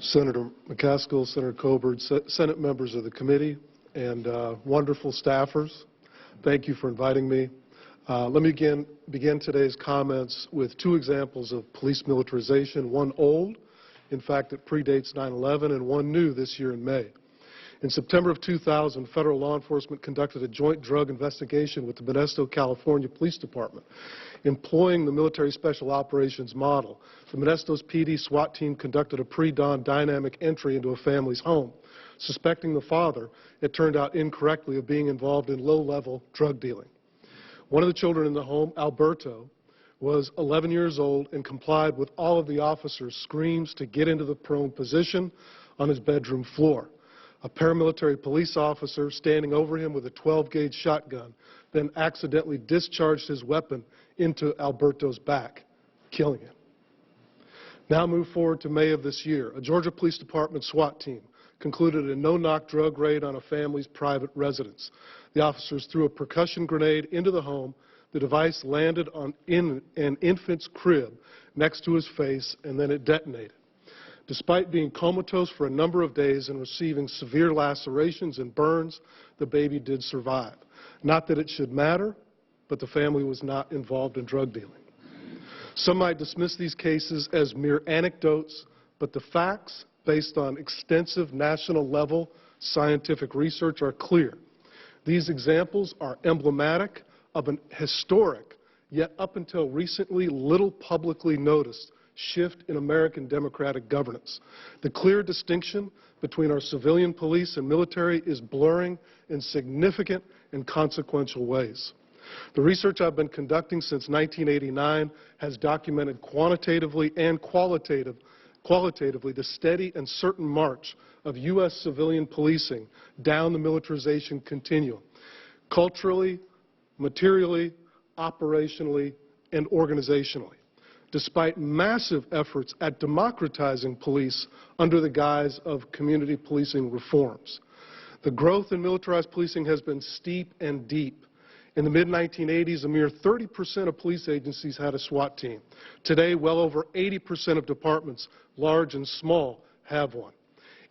Senator McCaskill, Senator Coburn, Senate members of the committee, and wonderful staffers, thank you for inviting me. Let me begin today's comments with two examples of police militarization, one old, in fact it predates 9/11, and one new this year in May. In September of 2000, federal law enforcement conducted a joint drug investigation with the Modesto, California Police Department. Employing the military special operations model, the Modesto's PD SWAT team conducted a pre-dawn dynamic entry into a family's home. Suspecting the father, it turned out incorrectly, of being involved in low-level drug dealing. One of the children in the home, Alberto, was 11 years old and complied with all of the officers' screams to get into the prone position on his bedroom floor. A paramilitary police officer standing over him with a 12-gauge shotgun then accidentally discharged his weapon into Alberto's back, killing him. Now move forward to May of this year. A Georgia Police Department SWAT team concluded a no-knock drug raid on a family's private residence. The officers threw a percussion grenade into the home. The device landed in an infant's crib next to his face, and then it detonated. Despite being comatose for a number of days and receiving severe lacerations and burns, the baby did survive. Not that it should matter, but the family was not involved in drug dealing. Some might dismiss these cases as mere anecdotes, but the facts, based on extensive national-level scientific research, are clear. These examples are emblematic of an historic, yet up until recently little publicly noticed, shift in American democratic governance. The clear distinction between our civilian police and military is blurring in significant and consequential ways. The research I've been conducting since 1989 has documented quantitatively and qualitatively the steady and certain march of U.S. civilian policing down the militarization continuum, culturally, materially, operationally, and organizationally, despite massive efforts at democratizing police under the guise of community policing reforms. The growth in militarized policing has been steep and deep. In the mid-1980s, a mere 30% of police agencies had a SWAT team. Today, well over 80% of departments, large and small, have one.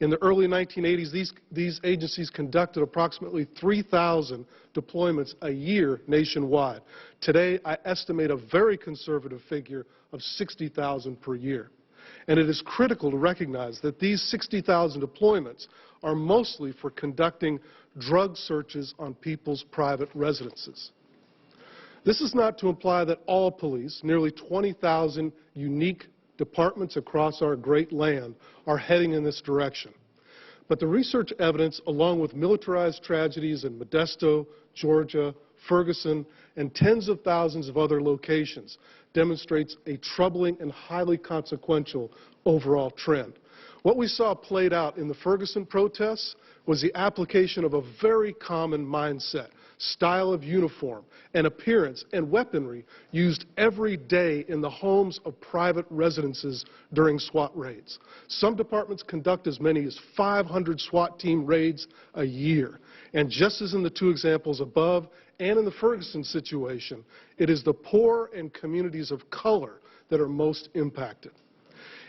In the early 1980s, these agencies conducted approximately 3,000 deployments a year nationwide. Today, I estimate a very conservative figure of 60,000 per year. And it is critical to recognize that these 60,000 deployments are mostly for conducting drug searches on people's private residences. This is not to imply that all police, nearly 20,000 unique departments across our great land, are heading in this direction. But the research evidence, along with militarized tragedies in Modesto, Georgia, Ferguson, and tens of thousands of other locations, demonstrates a troubling and highly consequential overall trend. What we saw played out in the Ferguson protests was the application of a very common mindset, style of uniform, and appearance and weaponry used every day in the homes of private residences during SWAT raids. Some departments conduct as many as 500 SWAT team raids a year. And just as in the two examples above and in the Ferguson situation, it is the poor and communities of color that are most impacted.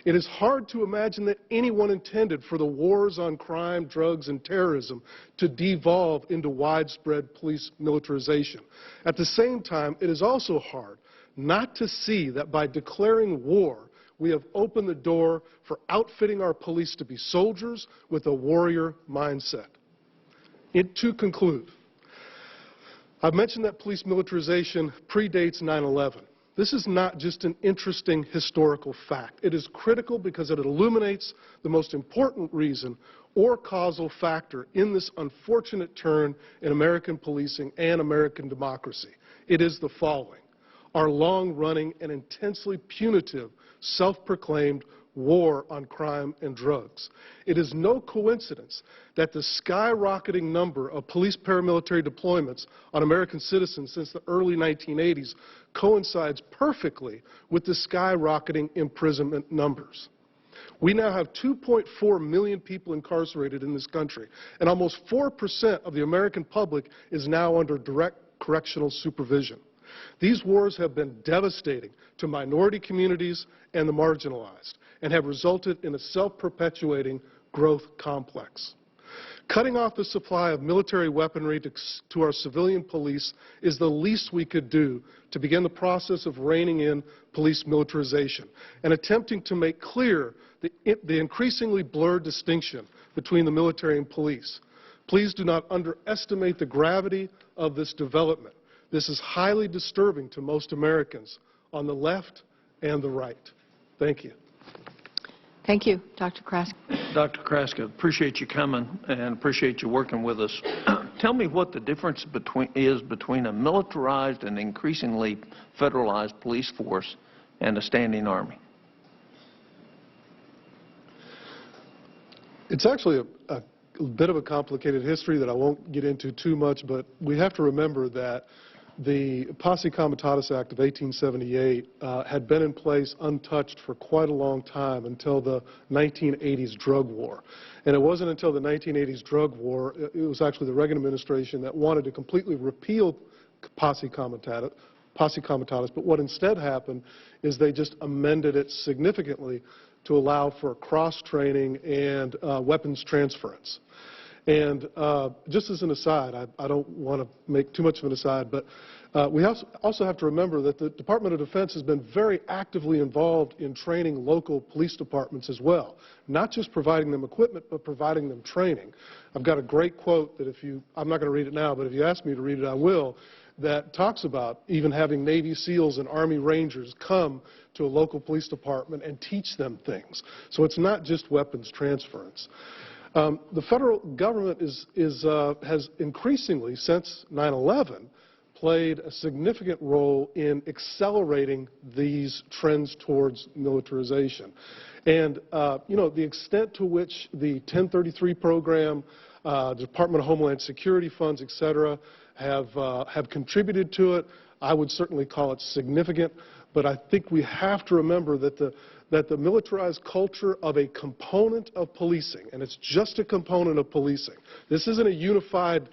It is hard to imagine that anyone intended for the wars on crime, drugs, and terrorism to devolve into widespread police militarization. At the same time, it is also hard not to see that by declaring war, we have opened the door for outfitting our police to be soldiers with a warrior mindset. To conclude, I've mentioned that police militarization predates 9/11. This is not just an interesting historical fact. It is critical because it illuminates the most important reason or causal factor in this unfortunate turn in American policing and American democracy. It is the following: our long-running and intensely punitive, self-proclaimed war on crime and drugs. It is no coincidence that the skyrocketing number of police paramilitary deployments on American citizens since the early 1980s coincides perfectly with the skyrocketing imprisonment numbers. We now have 2.4 million people incarcerated in this country, and almost 4% of the American public is now under direct correctional supervision. These wars have been devastating to minority communities and the marginalized, and have resulted in a self-perpetuating growth complex. Cutting off the supply of military weaponry to our civilian police is the least we could do to begin the process of reining in police militarization and attempting to make clear the increasingly blurred distinction between the military and police. Please do not underestimate the gravity of this development. This is highly disturbing to most Americans on the left and the right. Thank you. Thank you. Dr. Kraska. Dr. Kraska, appreciate you coming and appreciate you working with us. Tell me what the difference is between a militarized and increasingly federalized police force and a standing army. It's actually a bit of a complicated history that I won't get into too much, but we have to remember that the Posse Comitatus Act of 1878 had been in place untouched for quite a long time until the 1980s drug war. And it wasn't until the 1980s drug war, it was actually the Reagan administration that wanted to completely repeal Posse Comitatus, but what instead happened is they just amended it significantly to allow for cross-training and weapons transference. And just as an aside, I don't want to make too much of an aside, but we also have to remember that the Department of Defense has been very actively involved in training local police departments as well, not just providing them equipment, but providing them training. I've got a great quote that I'm not going to read it now, but if you ask me to read it, I will, that talks about even having Navy SEALs and Army Rangers come to a local police department and teach them things. So it's not just weapons transference. The federal government has increasingly, since 9/11, played a significant role in accelerating these trends towards militarization. And, you know, the extent to which the 1033 program, the Department of Homeland Security funds, et cetera, have contributed to it, I would certainly call it significant. But I think we have to remember that the militarized culture of a component of policing, and it's just a component of policing. This isn't a unified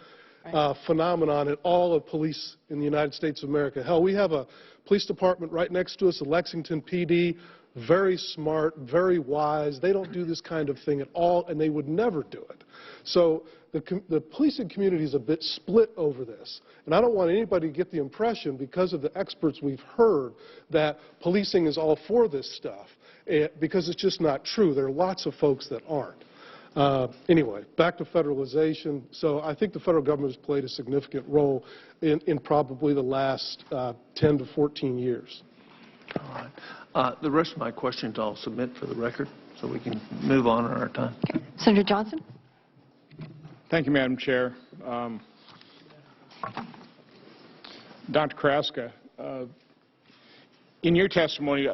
phenomenon in all of police in the United States of America. Hell, we have a police department right next to us, the Lexington PD, very smart, very wise. They don't do this kind of thing at all, and they would never do it. So the policing community is a bit split over this. And I don't want anybody to get the impression, because of the experts we've heard, that policing is all for this stuff, because it's just not true. There are lots of folks that aren't. Anyway, back to federalization. So I think the federal government has played a significant role in probably the last 10 to 14 years. All right. The rest of my questions I'll submit for the record so we can move on in our time. Okay. Senator Johnson. Thank you, Madam Chair. Dr. Kraska, in your testimony,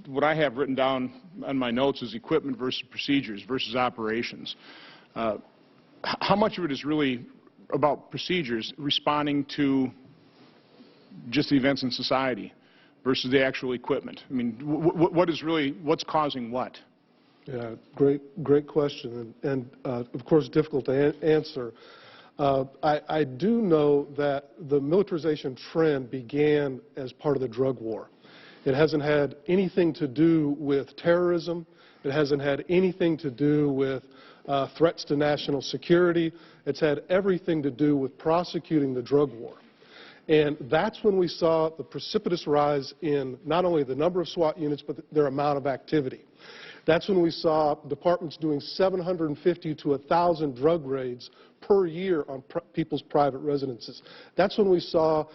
what I have written down on my notes is equipment versus procedures versus operations. How much of it is really about procedures responding to just the events in society versus the actual equipment? I mean, what's causing what? Yeah, great question, and of course difficult to answer. I do know that the militarization trend began as part of the drug war. It hasn't had anything to do with terrorism. It hasn't had anything to do with threats to national security. It's had everything to do with prosecuting the drug war. And that's when we saw the precipitous rise in not only the number of SWAT units, but their amount of activity. That's when we saw departments doing 750 to 1,000 drug raids per year on people's private residences. That's when we saw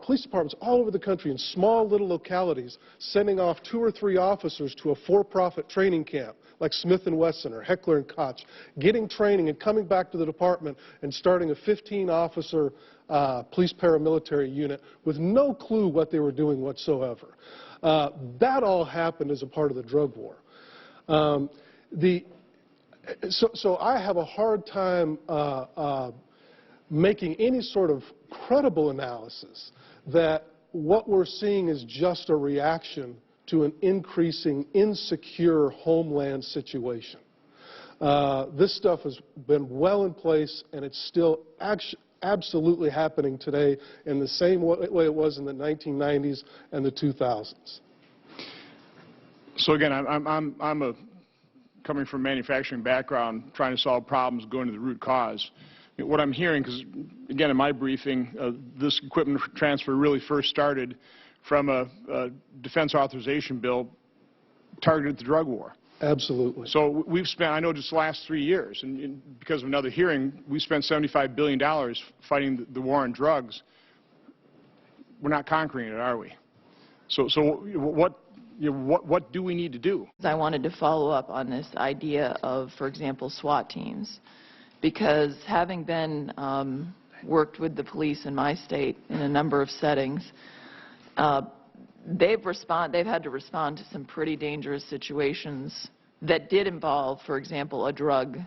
police departments all over the country in small little localities sending off 2 or 3 officers to a for-profit training camp like Smith & Wesson or Heckler & Koch, getting training and coming back to the department and starting a 15-officer police paramilitary unit with no clue what they were doing whatsoever. That all happened as a part of the drug war. So I have a hard time making any sort of credible analysis that what we're seeing is just a reaction to an increasing insecure homeland situation. This stuff has been well in place, and it's still absolutely happening today in the same way it was in the 1990s and the 2000s. So again, coming from a manufacturing background, trying to solve problems, going to the root cause. What I'm hearing, because again in my briefing, this equipment transfer really first started from a defense authorization bill targeted at the drug war. Absolutely. So we've spent, I know just the last 3 years, and because of another hearing, we spent $75 billion fighting the war on drugs. We're not conquering it, are we? So what do we need to do? I wanted to follow up on this idea of, for example, SWAT teams, because having been worked with the police in my state in a number of settings, they've had to respond to some pretty dangerous situations that did involve, for example, a drug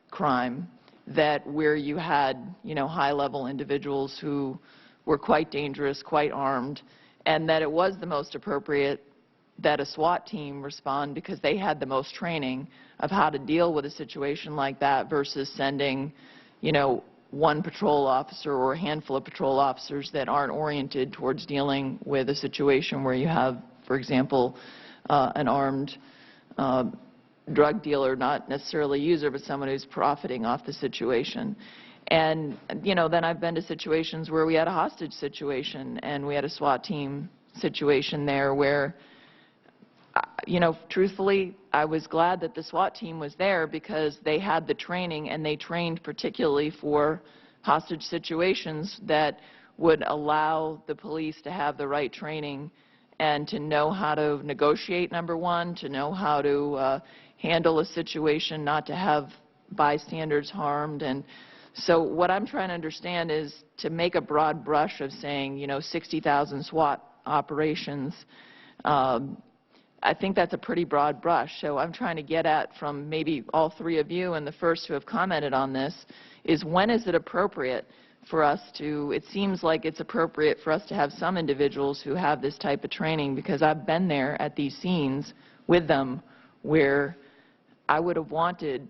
crime, where you had, high-level individuals who were quite dangerous, quite armed, and that it was the most appropriate that a SWAT team respond because they had the most training of how to deal with a situation like that versus sending, one patrol officer or a handful of patrol officers that aren't oriented towards dealing with a situation where you have, for example, an armed drug dealer, not necessarily a user, but someone who's profiting off the situation. And, then I've been to situations where we had a hostage situation and we had a SWAT team situation there where, truthfully, I was glad that the SWAT team was there because they had the training and they trained particularly for hostage situations that would allow the police to have the right training and to know how to negotiate, number one, to know how to handle a situation, not to have bystanders harmed. And so what I'm trying to understand is to make a broad brush of saying, 60,000 SWAT operations, I think that's a pretty broad brush. So I'm trying to get at, from maybe all three of you and the first who have commented on this, is when is it appropriate for us to, it seems like it's appropriate for us to have some individuals who have this type of training, because I've been there at these scenes with them where I would have wanted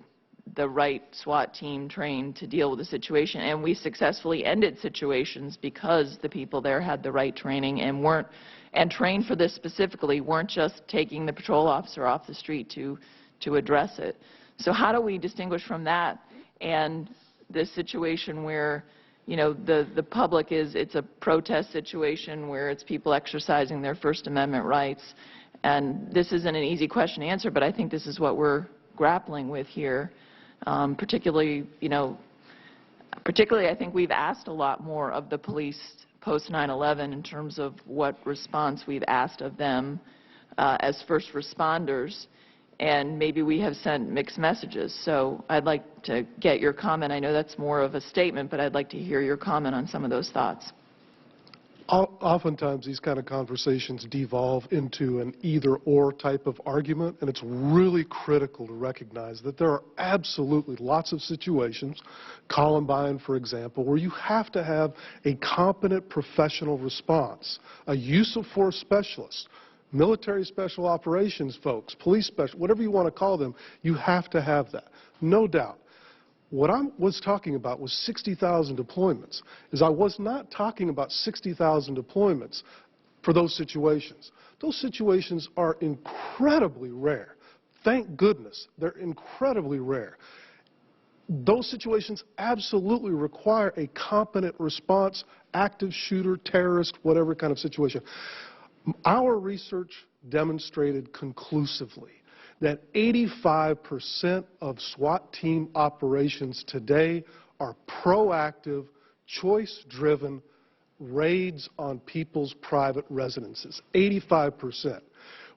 the right SWAT team trained to deal with the situation, and we successfully ended situations because the people there had the right training and trained for this specifically, weren't just taking the patrol officer off the street to address it. So how do we distinguish from that and this situation where, the public it's a protest situation where it's people exercising their First Amendment rights? And this isn't an easy question to answer, but I think this is what we're grappling with here. Particularly I think we've asked a lot more of the police post 9/11 in terms of what response we've asked of them as first responders, and maybe we have sent mixed messages. So I'd like to get your comment. I know that's more of a statement, but I'd like to hear your comment on some of those thoughts. Oftentimes these kind of conversations devolve into an either-or type of argument, and it's really critical to recognize that there are absolutely lots of situations, Columbine for example, where you have to have a competent professional response, a use of force specialist, military special operations folks, police special, whatever you want to call them, you have to have that, no doubt. What I was talking about was 60,000 deployments. I was not talking about 60,000 deployments for those situations. Those situations are incredibly rare. Thank goodness, they're incredibly rare. Those situations absolutely require a competent response, active shooter, terrorist, whatever kind of situation. Our research demonstrated conclusively that 85% of SWAT team operations today are proactive, choice-driven raids on people's private residences. 85%.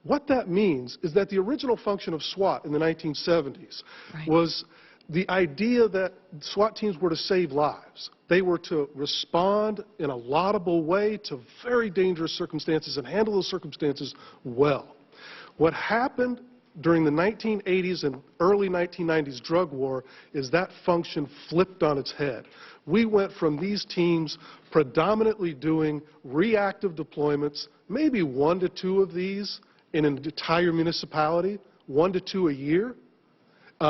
What that means is that the original function of SWAT in the 1970s was the idea that SWAT teams were to save lives. They were to respond in a laudable way to very dangerous circumstances and handle those circumstances well. What happened during the 1980s and early 1990s drug war is that function flipped on its head. We went from these teams predominantly doing reactive deployments, maybe 1 to 2 of these in an entire municipality, 1 to 2 a year.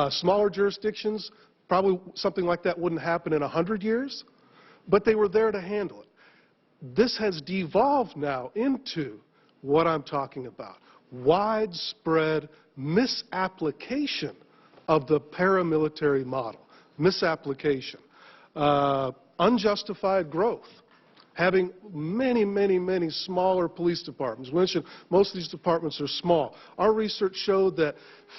Smaller jurisdictions, Probably something like that wouldn't happen in 100 years, but they were there to handle it. This has devolved now into what I'm talking about: widespread misapplication of the paramilitary model, misapplication, unjustified growth, having many smaller police departments. We mentioned most of these departments are small. Our research showed that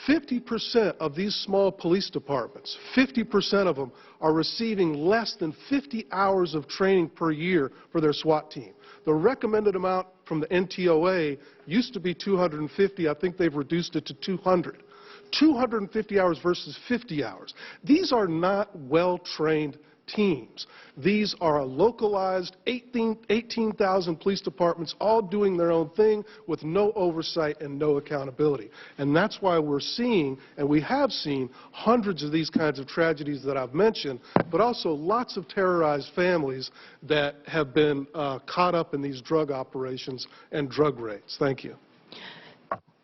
50% of these small police departments, 50% of them are receiving less than 50 hours of training per year for their SWAT team. The recommended amount from the NTOA used to be 250. I think they've reduced it to 200. 250 hours versus 50 hours. These are not well-trained teams. These are a localized 18,000 police departments all doing their own thing with no oversight and no accountability. And that's why we're seeing, and we have seen, hundreds of these kinds of tragedies that I've mentioned, but also lots of terrorized families that have been caught up in these drug operations and drug raids. Thank you.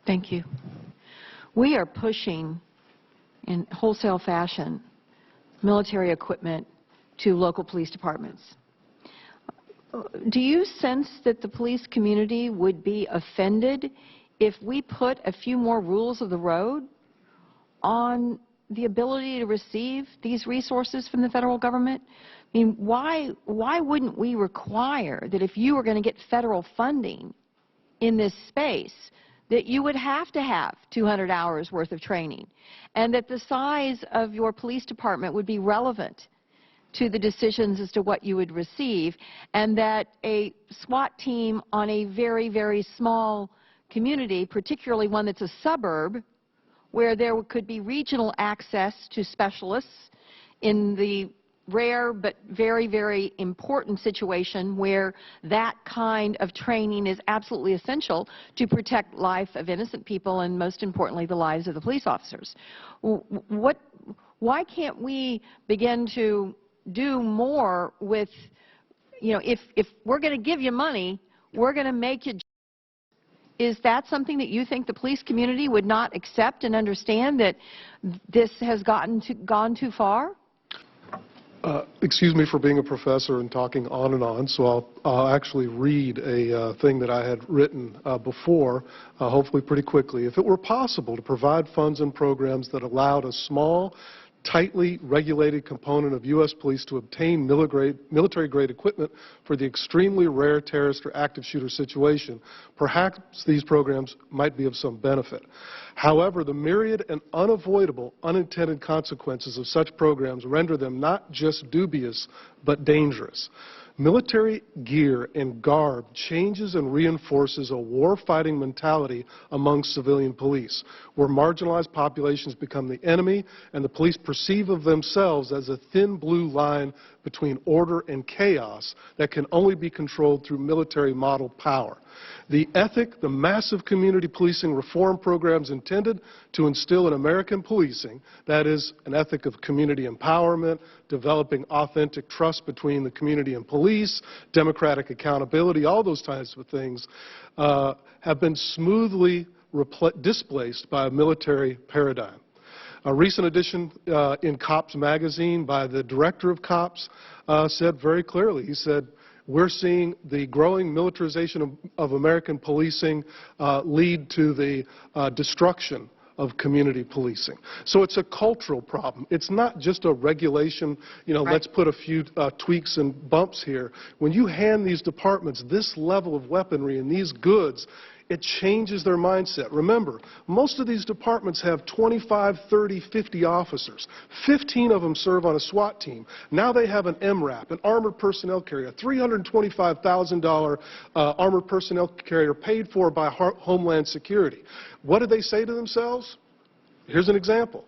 Thank you. We are pushing in wholesale fashion military equipment to local police departments. Do you sense that the police community would be offended if we put a few more rules of the road on the ability to receive these resources from the federal government? I mean, why wouldn't we require that if you were going to get federal funding in this space, that you would have to have 200 hours worth of training, and that the size of your police department would be relevant to the decisions as to what you would receive, and that a SWAT team on a very small community, particularly one that's a suburb, where there could be regional access to specialists in the rare but very important situation where that kind of training is absolutely essential to protect life of innocent people and, most importantly, the lives of the police officers. Why can't we begin to do more with, you know, if we're going to give you money, we're going to make you. Is that something that you think the police community would not accept and understand, that this has gone too far? Excuse me for being a professor and talking on and on, so I'll actually read a thing that I had written before, hopefully pretty quickly. If it were possible to provide funds and programs that allowed a small, tightly regulated component of U.S. police to obtain military-grade equipment for the extremely rare terrorist or active shooter situation, perhaps these programs might be of some benefit. However, the myriad and unavoidable unintended consequences of such programs render them not just dubious, but dangerous. Military gear and garb changes and reinforces a war-fighting mentality among civilian police, where marginalized populations become the enemy and the police perceive of themselves as a thin blue line between order and chaos that can only be controlled through military model power. The ethic, the massive community policing reform programs intended to instill in American policing, that is, an ethic of community empowerment, developing authentic trust between the community and police, democratic accountability, all those types of things, have been smoothly displaced by a military paradigm. A recent edition in Cops magazine by the director of Cops said very clearly, he said, we're seeing the growing militarization of American policing lead to the destruction of community policing. So it's a cultural problem. It's not just a regulation, you know, right. Let's put a few tweaks and bumps here. When you hand these departments this level of weaponry and these goods, it changes their mindset. Remember, most of these departments have 25, 30, 50 officers. 15 of them serve on a SWAT team. Now they have an MRAP, an armored personnel carrier, a $325,000 armored personnel carrier paid for by Homeland Security. What did they say to themselves? Here's an example.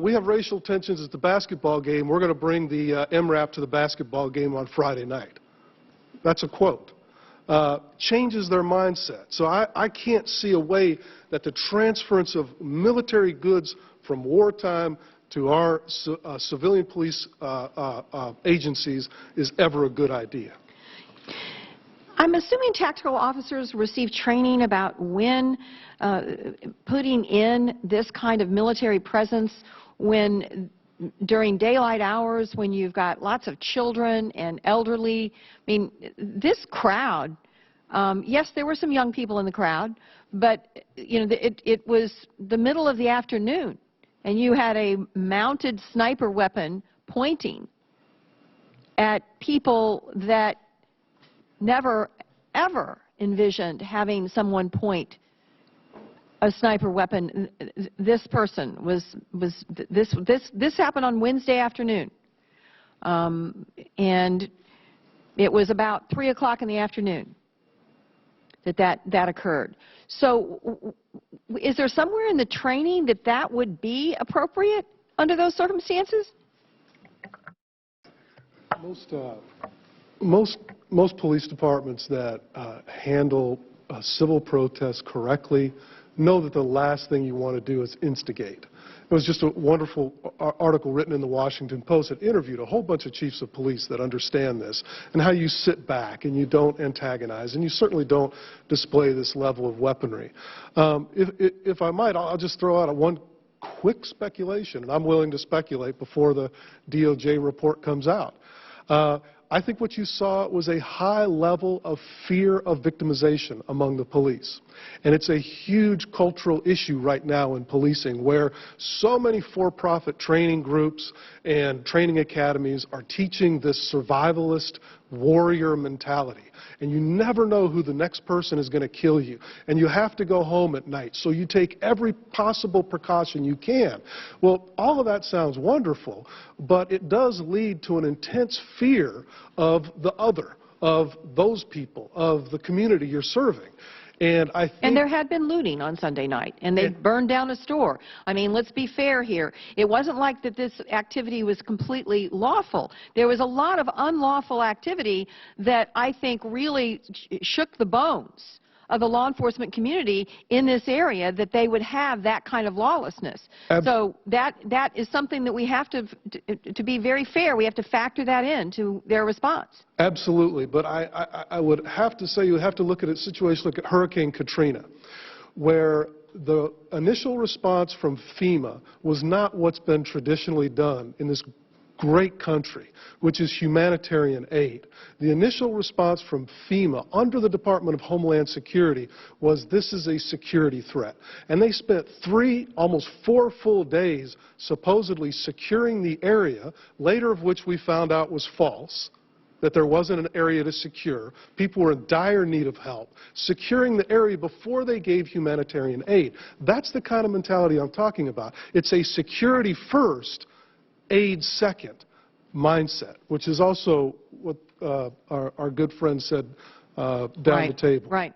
We have racial tensions at the basketball game. We're going to bring the MRAP to the basketball game on Friday night. That's a quote. Changes their mindset. So I can't see a way that the transference of military goods from wartime to our civilian police agencies is ever a good idea. I'm assuming tactical officers receive training about when putting in this kind of military presence when during daylight hours when you've got lots of children and elderly. I mean, this crowd, yes, there were some young people in the crowd, but, you know, it was the middle of the afternoon, and you had a mounted sniper weapon pointing at people that never, ever envisioned having someone point a sniper weapon. This person this happened on Wednesday afternoon, and it was about 3 o'clock in the afternoon that occurred. So is there somewhere in the training that would be appropriate under those circumstances? Most police departments that handle civil protests correctly know that the last thing you want to do is instigate. It was just a wonderful article written in the Washington Post that interviewed a whole bunch of chiefs of police that understand this, and how you sit back and you don't antagonize, and you certainly don't display this level of weaponry. If I might, I'll just throw out one quick speculation, and I'm willing to speculate before the DOJ report comes out. I think what you saw was a high level of fear of victimization among the police. And it's a huge cultural issue right now in policing, where so many for-profit training groups and training academies are teaching this survivalist warrior mentality. And you never know who the next person is going to kill you. And you have to go home at night, so you take every possible precaution you can. Well, all of that sounds wonderful, but it does lead to an intense fear of the other, of those people, of the community you're serving. And there had been looting on Sunday night, and they burned down a store. I mean, let's be fair here. It wasn't like that this activity was completely lawful. There was a lot of unlawful activity that I think really shook the bones of the law enforcement community in this area, that they would have that kind of lawlessness. So that is something that we have to be very fair, we have to factor that into their response. Absolutely, but I would have to say you have to look at a situation like Hurricane Katrina, where the initial response from FEMA was not what's been traditionally done in this great country, which is humanitarian aid. The initial response from FEMA under the Department of Homeland Security was, this is a security threat. And they spent 3, almost 4 full days supposedly securing the area, later of which we found out was false, that there wasn't an area to secure. People were in dire need of help. Securing the area before they gave humanitarian aid. That's the kind of mentality I'm talking about. It's a security first, aid second mindset, which is also what our good friend said down the table. Right.